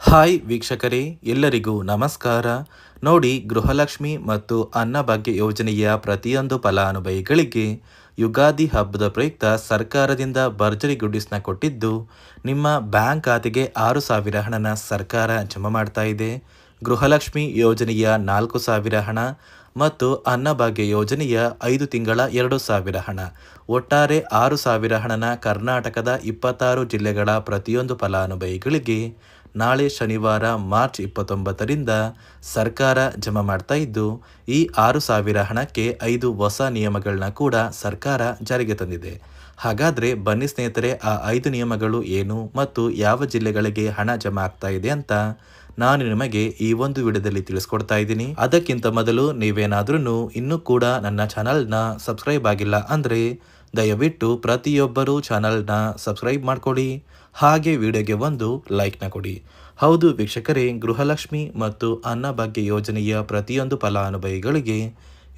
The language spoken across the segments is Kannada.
ಹಾಯ್ ವೀಕ್ಷಕರೇ, ಎಲ್ಲರಿಗೂ ನಮಸ್ಕಾರ. ನೋಡಿ, ಗೃಹಲಕ್ಷ್ಮಿ ಮತ್ತು ಅನ್ನಭಾಗ್ಯ ಯೋಜನೆಯ ಪ್ರತಿಯೊಂದು ಫಲಾನುಭವಿಗಳಿಗೆ ಯುಗಾದಿ ಹಬ್ಬದ ಪ್ರಯುಕ್ತ ಸರ್ಕಾರದಿಂದ ಭರ್ಜರಿ ಗುಡ್ಡಿಸ್ನ ಕೊಟ್ಟಿದ್ದು, ನಿಮ್ಮ ಬ್ಯಾಂಕ್ ಖಾತೆಗೆ 6,000 ಹಣನ ಸರ್ಕಾರ ಜಮಾ ಮಾಡ್ತಾ ಇದೆ. ಗೃಹಲಕ್ಷ್ಮಿ ಯೋಜನೆಯ 4,000 ಹಣ ಮತ್ತು ಅನ್ನಭಾಗ್ಯ ಯೋಜನೆಯ 5 ತಿಂಗಳ 2,000 ಹಣ, ಒಟ್ಟಾರೆ 6,000 ಹಣನ ಕರ್ನಾಟಕದ 26 ಜಿಲ್ಲೆಗಳ ಪ್ರತಿಯೊಂದು ಫಲಾನುಭವಿಗಳಿಗೆ ನಾಳೆ ಶನಿವಾರ ಮಾರ್ಚ್ 29ರಿಂದ ಸರ್ಕಾರ ಜಮಾ ಮಾಡ್ತಾ ಇದ್ದು, ಈ 6,000 ಹಣಕ್ಕೆ 5 ಹೊಸ ನಿಯಮಗಳನ್ನ ಕೂಡ ಸರ್ಕಾರ ಜಾರಿಗೆ ತಂದಿದೆ. ಹಾಗಾದರೆ ಬನ್ನಿ ಸ್ನೇಹಿತರೆ, ಆ 5 ನಿಯಮಗಳು ಏನು ಮತ್ತು ಯಾವ ಜಿಲ್ಲೆಗಳಿಗೆ ಹಣ ಜಮಾ ಆಗ್ತಾ ಇದೆ ಅಂತ ನಾನು ನಿಮಗೆ ಈ ಒಂದು ವಿಡಿಯೋದಲ್ಲಿ ತಿಳಿಸ್ಕೊಡ್ತಾ ಇದ್ದೀನಿ. ಅದಕ್ಕಿಂತ ಮೊದಲು ನೀವೇನಾದ್ರೂ ಇನ್ನೂ ಕೂಡ ನನ್ನ ಚಾನಲ್ನ ಸಬ್ಸ್ಕ್ರೈಬ್ ಆಗಿಲ್ಲ ಅಂದರೆ ದಯವಿಟ್ಟು ಪ್ರತಿಯೊಬ್ಬರು ಚಾನಲ್ನ ಸಬ್ಸ್ಕ್ರೈಬ್ ಮಾಡ್ಕೊಳ್ಳಿ, ಹಾಗೆ ವಿಡಿಯೋಗೆ ಒಂದು ಲೈಕ್ನ ಕೊಡಿ. ಹೌದು ವೀಕ್ಷಕರೇ, ಗೃಹಲಕ್ಷ್ಮಿ ಮತ್ತು ಅನ್ನಭಾಗ್ಯ ಯೋಜನೆಯ ಪ್ರತಿಯೊಂದು ಫಲಾನುಭವಿಗಳಿಗೆ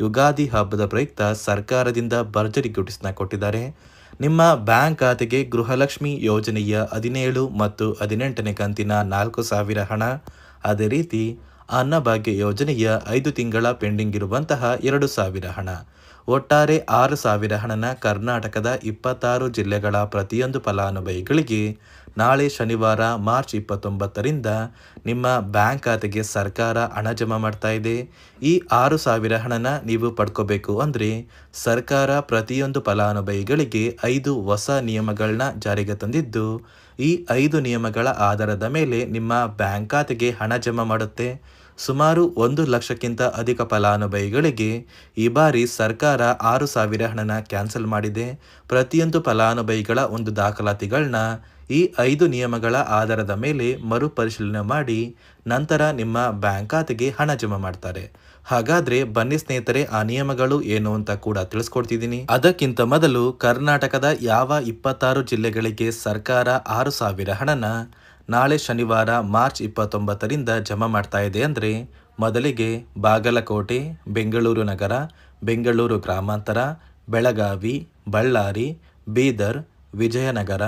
ಯುಗಾದಿ ಹಬ್ಬದ ಪ್ರಯುಕ್ತ ಸರ್ಕಾರದಿಂದ ಭರ್ಜರಿ ಗಿಫ್ಟ್ಸ್ನ ಕೊಟ್ಟಿದ್ದಾರೆ. ನಿಮ್ಮ ಬ್ಯಾಂಕ್ ಖಾತೆಗೆ ಗೃಹಲಕ್ಷ್ಮಿ ಯೋಜನೆಯ 17 ಮತ್ತು 18ನೇ ಕಂತಿನ 4,000 ಹಣ, ಅದೇ ರೀತಿ ಅನ್ನಭಾಗ್ಯ ಯೋಜನೆಯ 5 ತಿಂಗಳ ಪೆಂಡಿಂಗ್ ಇರುವಂತಹ 2,000 ಹಣ, ಒಟ್ಟಾರೆ 6,000 ಹಣನ ಕರ್ನಾಟಕದ 26 ಜಿಲ್ಲೆಗಳ ಪ್ರತಿಯೊಂದು ಫಲಾನುಭವಿಗಳಿಗೆ ನಾಳೆ ಶನಿವಾರ ಮಾರ್ಚ್ 29ರಿಂದ ನಿಮ್ಮ ಬ್ಯಾಂಕ್ ಖಾತೆಗೆ ಸರ್ಕಾರ ಹಣ ಜಮಾ ಮಾಡ್ತಾ ಇದೆ. ಈ 6,000 ಹಣನ ನೀವು ಪಡ್ಕೋಬೇಕು ಅಂದರೆ ಸರ್ಕಾರ ಪ್ರತಿಯೊಂದು ಫಲಾನುಭವಿಗಳಿಗೆ 5 ಹೊಸ ನಿಯಮಗಳನ್ನ ಜಾರಿಗೆ ತಂದಿದ್ದು, ಈ 5 ನಿಯಮಗಳ ಆಧಾರದ ಮೇಲೆ ನಿಮ್ಮ ಬ್ಯಾಂಕ್ ಖಾತೆಗೆ ಹಣ ಜಮಾ ಮಾಡುತ್ತೆ. ಸುಮಾರು 1 ಲಕ್ಷಕ್ಕಿಂತ ಅಧಿಕ ಫಲಾನುಭವಿಗಳಿಗೆ ಈ ಬಾರಿ ಸರ್ಕಾರ 6,000 ಹಣನ ಕ್ಯಾನ್ಸಲ್ ಮಾಡಿದೆ. ಪ್ರತಿಯೊಂದು ಫಲಾನುಭವಿಗಳ ಒಂದು ದಾಖಲಾತಿಗಳನ್ನ ಈ 5 ನಿಯಮಗಳ ಆಧಾರದ ಮೇಲೆ ಮರುಪರಿಶೀಲನೆ ಮಾಡಿ ನಂತರ ನಿಮ್ಮ ಬ್ಯಾಂಕ್ ಖಾತೆಗೆ ಹಣ ಜಮಾ ಮಾಡ್ತಾರೆ. ಹಾಗಾದ್ರೆ ಬನ್ನಿ ಸ್ನೇಹಿತರೆ, ಆ ನಿಯಮಗಳು ಏನು ಅಂತ ಕೂಡ ತಿಳಿಸ್ಕೊಡ್ತಿದ್ದೀನಿ. ಅದಕ್ಕಿಂತ ಮೊದಲು ಕರ್ನಾಟಕದ ಯಾವ 26 ಜಿಲ್ಲೆಗಳಿಗೆ ಸರ್ಕಾರ 6,000 ಹಣನ ನಾಳೆ ಶನಿವಾರ ಮಾರ್ಚ್ 29ರಿಂದ ಜಮಾ ಮಾಡ್ತಾ ಇದೆ ಅಂದರೆ, ಮೊದಲಿಗೆ ಬಾಗಲಕೋಟೆ, ಬೆಂಗಳೂರು ನಗರ, ಬೆಂಗಳೂರು ಗ್ರಾಮಾಂತರ, ಬೆಳಗಾವಿ, ಬಳ್ಳಾರಿ, ಬೀದರ್, ವಿಜಯನಗರ,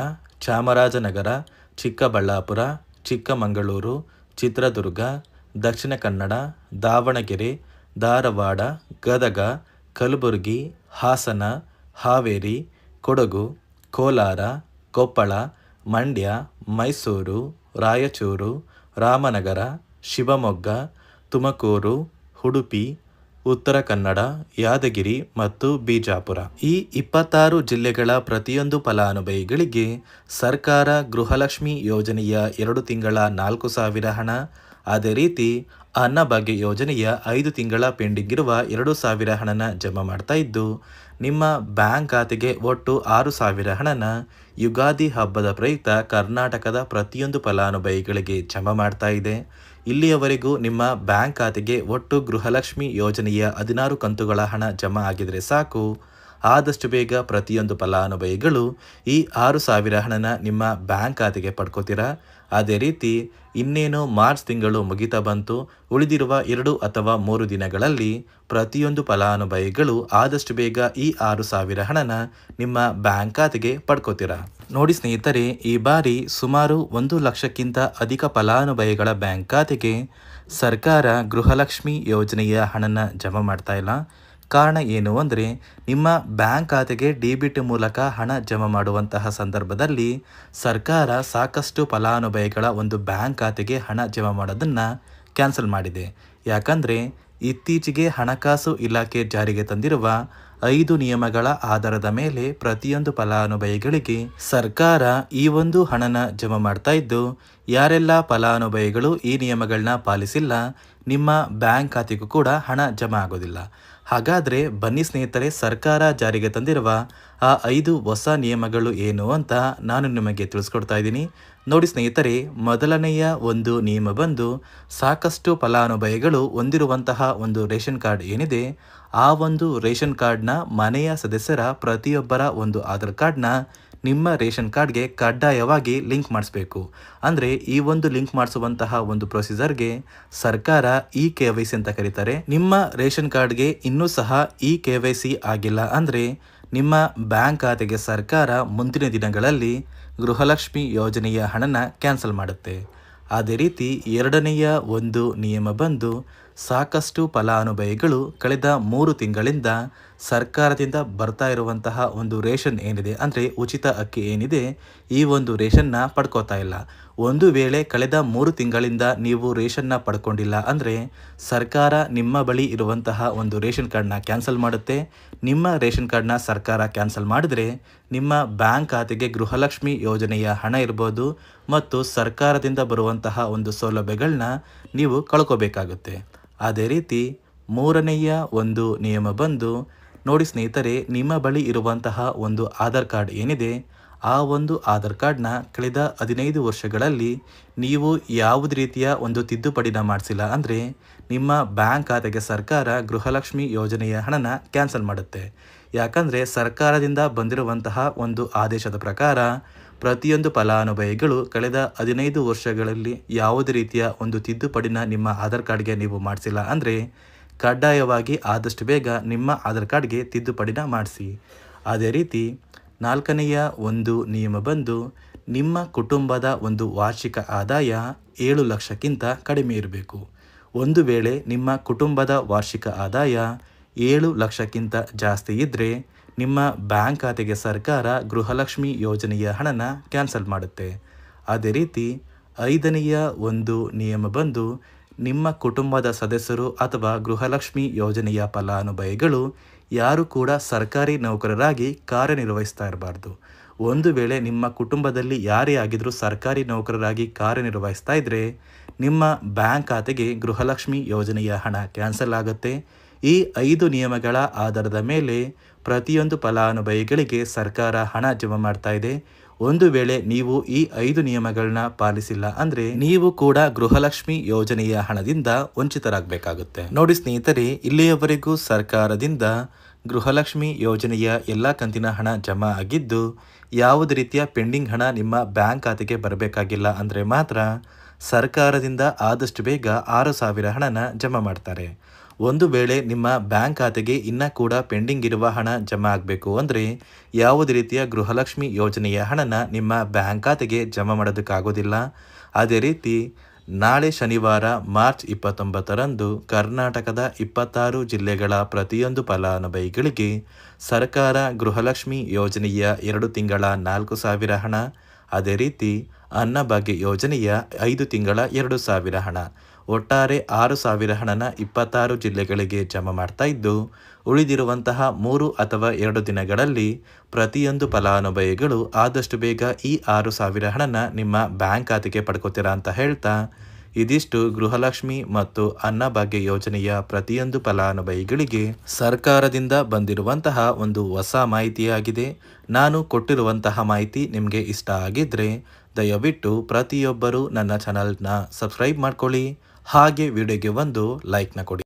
ಚಾಮರಾಜನಗರ, ಚಿಕ್ಕಬಳ್ಳಾಪುರ, ಚಿಕ್ಕಮಗಳೂರು, ಚಿತ್ರದುರ್ಗ, ದಕ್ಷಿಣ ಕನ್ನಡ, ದಾವಣಗೆರೆ, ಧಾರವಾಡ, ಗದಗ, ಕಲಬುರಗಿ, ಹಾಸನ, ಹಾವೇರಿ, ಕೊಡಗು, ಕೋಲಾರ, ಕೊಪ್ಪಳ, ಮಂಡ್ಯ, ಮೈಸೂರು, ರಾಯಚೂರು, ರಾಮನಗರ, ಶಿವಮೊಗ್ಗ, ತುಮಕೂರು, ಉಡುಪಿ, ಉತ್ತರ ಕನ್ನಡ, ಯಾದಗಿರಿ ಮತ್ತು ಬಿಜಾಪುರ. ಈ 26 ಜಿಲ್ಲೆಗಳ ಪ್ರತಿಯೊಂದು ಫಲಾನುಭವಿಗಳಿಗೆ ಸರ್ಕಾರ ಗೃಹಲಕ್ಷ್ಮಿ ಯೋಜನೆಯ 2 ತಿಂಗಳ 4,000 ಹಣ, ಅದೇ ರೀತಿ ಅನ್ನಭಾಗ್ಯ ಯೋಜನೆಯ 5 ತಿಂಗಳ ಪೆಂಡಿಂಗ್ ಇರುವ 2,000 ಹಣನ ಜಮಾ ಮಾಡ್ತಾ ಇದ್ದು, ನಿಮ್ಮ ಬ್ಯಾಂಕ್ ಖಾತೆಗೆ ಒಟ್ಟು 6,000 ಹಣನ ಯುಗಾದಿ ಹಬ್ಬದ ಪ್ರಯುಕ್ತ ಕರ್ನಾಟಕದ ಪ್ರತಿಯೊಂದು ಫಲಾನುಭವಿಗಳಿಗೆ ಜಮಾ ಮಾಡ್ತಾ ಇದೆ. ಇಲ್ಲಿಯವರೆಗೂ ನಿಮ್ಮ ಬ್ಯಾಂಕ್ ಖಾತೆಗೆ ಒಟ್ಟು ಗೃಹಲಕ್ಷ್ಮಿ ಯೋಜನೆಯ 16 ಕಂತುಗಳ ಹಣ ಜಮಾ ಆಗಿದ್ರೆ ಸಾಕು. ಆದಷ್ಟು ಬೇಗ ಪ್ರತಿಯೊಂದು ಫಲಾನುಭವಿಗಳು ಈ 6,000 ಹಣನ ನಿಮ್ಮ ಬ್ಯಾಂಕ್ ಖಾತೆಗೆ ಪಡ್ಕೋತೀರಾ. ಅದೇ ರೀತಿ ಇನ್ನೇನು ಮಾರ್ಚ್ ತಿಂಗಳು ಮುಗಿತಾ ಬಂತು, ಉಳಿದಿರುವ 2 ಅಥವಾ 3 ದಿನಗಳಲ್ಲಿ ಪ್ರತಿಯೊಂದು ಫಲಾನುಭವಿಗಳು ಆದಷ್ಟು ಬೇಗ ಈ 6,000 ಹಣನ ನಿಮ್ಮ ಬ್ಯಾಂಕ್ ಖಾತೆಗೆ ಪಡ್ಕೋತೀರಾ. ನೋಡಿ ಸ್ನೇಹಿತರೆ, ಈ ಬಾರಿ ಸುಮಾರು 1 ಲಕ್ಷಕ್ಕಿಂತ ಅಧಿಕ ಫಲಾನುಭವಿಗಳ ಬ್ಯಾಂಕ್ ಖಾತೆಗೆ ಸರ್ಕಾರ ಗೃಹಲಕ್ಷ್ಮಿ ಯೋಜನೆಯ ಹಣನ ಜಮಾ ಮಾಡ್ತಾ ಇಲ್ಲ. ಕಾರಣ ಏನು ಅಂದರೆ, ನಿಮ್ಮ ಬ್ಯಾಂಕ್ ಖಾತೆಗೆ ಡೆಬಿಟ್ ಮೂಲಕ ಹಣ ಜಮಾ ಮಾಡುವಂತಹ ಸಂದರ್ಭದಲ್ಲಿ ಸರ್ಕಾರ ಸಾಕಷ್ಟು ಫಲಾನುಭವಿಗಳ ಒಂದು ಬ್ಯಾಂಕ್ ಖಾತೆಗೆ ಹಣ ಜಮಾ ಮಾಡೋದನ್ನು ಕ್ಯಾನ್ಸಲ್ ಮಾಡಿದೆ. ಯಾಕಂದರೆ ಇತ್ತೀಚೆಗೆ ಹಣಕಾಸು ಇಲಾಖೆ ಜಾರಿಗೆ ತಂದಿರುವ 5 ನಿಯಮಗಳ ಆಧಾರದ ಮೇಲೆ ಪ್ರತಿಯೊಂದು ಫಲಾನುಭವಿಗಳಿಗೆ ಸರ್ಕಾರ ಈ ಒಂದು ಹಣನ ಜಮಾ ಮಾಡ್ತಾ ಇದ್ದು, ಯಾರೆಲ್ಲ ಫಲಾನುಭವಿಗಳು ಈ ನಿಯಮಗಳನ್ನ ಪಾಲಿಸಿಲ್ಲ ನಿಮ್ಮ ಬ್ಯಾಂಕ್ ಖಾತೆಗೂ ಕೂಡ ಹಣ ಜಮಾ ಆಗೋದಿಲ್ಲ. ಹಾಗಾದರೆ ಬನ್ನಿ ಸ್ನೇಹಿತರೆ, ಸರ್ಕಾರ ಜಾರಿಗೆ ತಂದಿರುವ ಆ 5 ಹೊಸ ನಿಯಮಗಳು ಏನು ಅಂತ ನಾನು ನಿಮಗೆ ತಿಳಿಸ್ಕೊಡ್ತಾ ಇದ್ದೀನಿ. ನೋಡಿ ಸ್ನೇಹಿತರೆ, ಮೊದಲನೆಯ ಒಂದು ನಿಯಮ ಬಂದು, ಸಾಕಷ್ಟು ಫಲಾನುಭವಿಗಳು ಹೊಂದಿರುವಂತಹ ಒಂದು ರೇಷನ್ ಕಾರ್ಡ್ ಏನಿದೆ, ಆ ಒಂದು ರೇಷನ್ ಕಾರ್ಡ್ನ ಮನೆಯ ಸದಸ್ಯರ ಪ್ರತಿಯೊಬ್ಬರ ಒಂದು ಆಧಾರ್ ಕಾರ್ಡ್ನ ನಿಮ್ಮ ರೇಷನ್ ಕಾರ್ಡ್ಗೆ ಕಡ್ಡಾಯವಾಗಿ ಲಿಂಕ್ ಮಾಡಿಸ್ಬೇಕು. ಅಂದರೆ ಈ ಒಂದು ಲಿಂಕ್ ಮಾಡಿಸುವಂತಹ ಒಂದು ಪ್ರೊಸೀಜರ್ಗೆ ಸರ್ಕಾರ KYC ಅಂತ ಕರೀತಾರೆ. ನಿಮ್ಮ ರೇಷನ್ ಕಾರ್ಡ್ಗೆ ಇನ್ನೂ ಸಹ KYC ಆಗಿಲ್ಲ ಅಂದರೆ ನಿಮ್ಮ ಬ್ಯಾಂಕ್ ಖಾತೆಗೆ ಸರ್ಕಾರ ಮುಂದಿನ ದಿನಗಳಲ್ಲಿ ಗೃಹಲಕ್ಷ್ಮಿ ಯೋಜನೆಯ ಹಣನ ಕ್ಯಾನ್ಸಲ್ ಮಾಡುತ್ತೆ. ಅದೇ ರೀತಿ ಎರಡನೆಯ ಒಂದು ನಿಯಮ ಬಂದು ಸಾಕಷ್ಟು ಫಲಾನುಭವಿಗಳು ಕಳೆದ 3 ತಿಂಗಳಿಂದ ಸರ್ಕಾರದಿಂದ ಬರ್ತಾ ಇರುವಂತಹ ಒಂದು ರೇಷನ್ ಏನಿದೆ ಅಂದರೆ ಉಚಿತ ಅಕ್ಕಿ ಏನಿದೆ ಈ ಒಂದು ರೇಷನ್ನ ಪಡ್ಕೋತಾ ಇಲ್ಲ. ಒಂದು ವೇಳೆ ಕಳೆದ 3 ತಿಂಗಳಿಂದ ನೀವು ರೇಷನ್ನ ಪಡ್ಕೊಂಡಿಲ್ಲ ಅಂದರೆ ಸರ್ಕಾರ ನಿಮ್ಮ ಬಳಿ ಇರುವಂತಹ ಒಂದು ರೇಷನ್ ಕಾರ್ಡ್ನ ಕ್ಯಾನ್ಸಲ್ ಮಾಡುತ್ತೆ. ನಿಮ್ಮ ರೇಷನ್ ಕಾರ್ಡ್ನ ಸರ್ಕಾರ ಕ್ಯಾನ್ಸಲ್ ಮಾಡಿದರೆ ನಿಮ್ಮ ಬ್ಯಾಂಕ್ ಖಾತೆಗೆ ಗೃಹಲಕ್ಷ್ಮಿ ಯೋಜನೆಯ ಹಣ ಇರ್ಬೋದು ಮತ್ತು ಸರ್ಕಾರದಿಂದ ಬರುವಂತಹ ಒಂದು ಸೌಲಭ್ಯಗಳನ್ನ ನೀವು ಕಳ್ಕೋಬೇಕಾಗುತ್ತೆ. ಅದೇ ರೀತಿ ಮೂರನೆಯ ಒಂದು ನಿಯಮ ಬಂದು ನೋಡಿ ಸ್ನೇಹಿತರೆ, ನಿಮ್ಮ ಬಳಿ ಇರುವಂತಹ ಒಂದು ಆಧಾರ್ ಕಾರ್ಡ್ ಏನಿದೆ ಆ ಒಂದು ಆಧಾರ್ ಕಾರ್ಡ್ನ ಕಳೆದ 15 ವರ್ಷಗಳಲ್ಲಿ ನೀವು ಯಾವುದೇ ರೀತಿಯ ಒಂದು ತಿದ್ದುಪಡಿನ ಮಾಡಿಸಿಲ್ಲ ಅಂದರೆ ನಿಮ್ಮ ಬ್ಯಾಂಕ್ ಖಾತೆಗೆ ಸರ್ಕಾರ ಗೃಹಲಕ್ಷ್ಮಿ ಯೋಜನೆಯ ಹಣನ ಕ್ಯಾನ್ಸಲ್ ಮಾಡುತ್ತೆ. ಯಾಕಂದರೆ ಸರ್ಕಾರದಿಂದ ಬಂದಿರುವಂತಹ ಒಂದು ಆದೇಶದ ಪ್ರಕಾರ ಪ್ರತಿಯೊಂದು ಫಲಾನುಭವಿಗಳು ಕಳೆದ 15 ವರ್ಷಗಳಲ್ಲಿ ಯಾವುದೇ ರೀತಿಯ ಒಂದು ತಿದ್ದುಪಡಿನ ನಿಮ್ಮ ಆಧಾರ್ ಕಾರ್ಡ್ಗೆ ನೀವು ಮಾಡಿಸಿಲ್ಲ ಅಂದರೆ ಕಡ್ಡಾಯವಾಗಿ ಆದಷ್ಟು ಬೇಗ ನಿಮ್ಮ ಆಧಾರ್ ಕಾರ್ಡ್ಗೆ ತಿದ್ದುಪಡಿನ ಮಾಡಿಸಿ. ಅದೇ ರೀತಿ ನಾಲ್ಕನೆಯ ಒಂದು ನಿಯಮ ಬಂದು ನಿಮ್ಮ ಕುಟುಂಬದ ಒಂದು ವಾರ್ಷಿಕ ಆದಾಯ 7 ಲಕ್ಷಕ್ಕಿಂತ ಕಡಿಮೆ ಇರಬೇಕು. ಒಂದು ವೇಳೆ ನಿಮ್ಮ ಕುಟುಂಬದ ವಾರ್ಷಿಕ ಆದಾಯ 7 ಲಕ್ಷಕ್ಕಿಂತ ಜಾಸ್ತಿ ಇದ್ದರೆ ನಿಮ್ಮ ಬ್ಯಾಂಕ್ ಖಾತೆಗೆ ಸರ್ಕಾರ ಗೃಹಲಕ್ಷ್ಮಿ ಯೋಜನೆಯ ಹಣನ ಕ್ಯಾನ್ಸಲ್ ಮಾಡುತ್ತೆ. ಅದೇ ರೀತಿ ಐದನೆಯ ಒಂದು ನಿಯಮ ಬಂದು ನಿಮ್ಮ ಕುಟುಂಬದ ಸದಸ್ಯರು ಅಥವಾ ಗೃಹಲಕ್ಷ್ಮಿ ಯೋಜನೆಯ ಫಲಾನುಭವಿಗಳು ಯಾರು ಕೂಡ ಸರ್ಕಾರಿ ನೌಕರರಾಗಿ ಕಾರ್ಯನಿರ್ವಹಿಸ್ತಾ ಇರಬಾರ್ದು. ಒಂದು ವೇಳೆ ನಿಮ್ಮ ಕುಟುಂಬದಲ್ಲಿ ಯಾರೇ ಆಗಿದ್ರೂ ಸರ್ಕಾರಿ ನೌಕರರಾಗಿ ಕಾರ್ಯನಿರ್ವಹಿಸ್ತಾ ಇದ್ದರೆ ನಿಮ್ಮ ಬ್ಯಾಂಕ್ ಖಾತೆಗೆ ಗೃಹಲಕ್ಷ್ಮಿ ಯೋಜನೆಯ ಹಣ ಕ್ಯಾನ್ಸಲ್ ಆಗುತ್ತೆ. ಈ 5 ನಿಯಮಗಳ ಆಧಾರದ ಮೇಲೆ ಪ್ರತಿಯೊಂದು ಫಲಾನುಭವಿಗಳಿಗೆ ಸರ್ಕಾರ ಹಣ ಜಮಾ ಮಾಡ್ತಾ ಇದೆ. ಒಂದು ವೇಳೆ ನೀವು ಈ 5 ನಿಯಮಗಳನ್ನ ಪಾಲಿಸಿಲ್ಲ ಅಂದರೆ ನೀವು ಕೂಡ ಗೃಹಲಕ್ಷ್ಮಿ ಯೋಜನೆಯ ಹಣದಿಂದ ವಂಚಿತರಾಗಬೇಕಾಗುತ್ತೆ. ನೋಡಿ ಸ್ನೇಹಿತರೆ, ಇಲ್ಲಿಯವರೆಗೂ ಸರ್ಕಾರದಿಂದ ಗೃಹಲಕ್ಷ್ಮಿ ಯೋಜನೆಯ ಎಲ್ಲ ಕಂತಿನ ಹಣ ಜಮಾ ಆಗಿದ್ದು ಯಾವುದೇ ರೀತಿಯ ಪೆಂಡಿಂಗ್ ಹಣ ನಿಮ್ಮ ಬ್ಯಾಂಕ್ ಖಾತೆಗೆ ಬರಬೇಕಾಗಿಲ್ಲ ಅಂದರೆ ಮಾತ್ರ ಸರ್ಕಾರದಿಂದ ಆದಷ್ಟು ಬೇಗ 6,000 ಹಣನ ಜಮಾ ಮಾಡ್ತಾರೆ. ಒಂದು ವೇಳೆ ನಿಮ್ಮ ಬ್ಯಾಂಕ್ ಖಾತೆಗೆ ಇನ್ನೂ ಕೂಡ ಪೆಂಡಿಂಗ್ ಇರುವ ಹಣ ಜಮಾ ಆಗಬೇಕು ಅಂದರೆ ಯಾವುದೇ ರೀತಿಯ ಗೃಹಲಕ್ಷ್ಮಿ ಯೋಜನೆಯ ಹಣನ ನಿಮ್ಮ ಬ್ಯಾಂಕ್ ಖಾತೆಗೆ ಜಮಾ ಮಾಡೋದಕ್ಕಾಗೋದಿಲ್ಲ. ಅದೇ ರೀತಿ ನಾಳೆ ಶನಿವಾರ ಮಾರ್ಚ್ 29ರಂದು ಕರ್ನಾಟಕದ 26 ಜಿಲ್ಲೆಗಳ ಪ್ರತಿಯೊಂದು ಫಲಾನುಭವಿಗಳಿಗೆ ಸರ್ಕಾರ ಗೃಹಲಕ್ಷ್ಮಿ ಯೋಜನೆಯ 2 ತಿಂಗಳ 4,000 ಹಣ, ಅದೇ ರೀತಿ ಅನ್ನಭಾಗ್ಯ ಯೋಜನೆಯ 5 ತಿಂಗಳ 2,000 ಹಣ, ಒಟ್ಟಾರೆ 6,000 ಹಣನ 26 ಜಿಲ್ಲೆಗಳಿಗೆ ಜಮಾ ಮಾಡ್ತಾ ಇದ್ದು ಉಳಿದಿರುವಂತಹ 3 ಅಥವಾ 2 ದಿನಗಳಲ್ಲಿ ಪ್ರತಿಯೊಂದು ಫಲಾನುಭವಿಗಳು ಆದಷ್ಟು ಬೇಗ ಈ 6,000 ಹಣನ ನಿಮ್ಮ ಬ್ಯಾಂಕ್ ಖಾತೆಗೆ ಪಡ್ಕೋತೀರಾ ಅಂತ ಹೇಳ್ತಾ ಇದಿಷ್ಟು ಗೃಹಲಕ್ಷ್ಮಿ ಮತ್ತು ಅನ್ನಭಾಗ್ಯ ಯೋಜನೆಯ ಪ್ರತಿಯೊಂದು ಫಲಾನುಭವಿಗಳಿಗೆ ಸರ್ಕಾರದಿಂದ ಬಂದಿರುವಂತಹ ಒಂದು ಹೊಸ ಮಾಹಿತಿಯಾಗಿದೆ. ನಾನು ಕೊಟ್ಟಿರುವಂತಹ ಮಾಹಿತಿ ನಿಮಗೆ ಇಷ್ಟ ಆಗಿದ್ದರೆ ದಯವಿಟ್ಟು ಪ್ರತಿಯೊಬ್ಬರು ನನ್ನ ಚಾನಲ್ನ ಸಬ್ಸ್ಕ್ರೈಬ್ ಮಾಡ್ಕೊಳ್ಳಿ, ಹಾಗೆ ವಿಡಿಯೋಗೆ ಒಂದು ಲೈಕ್ನ ಕೊಡಿ.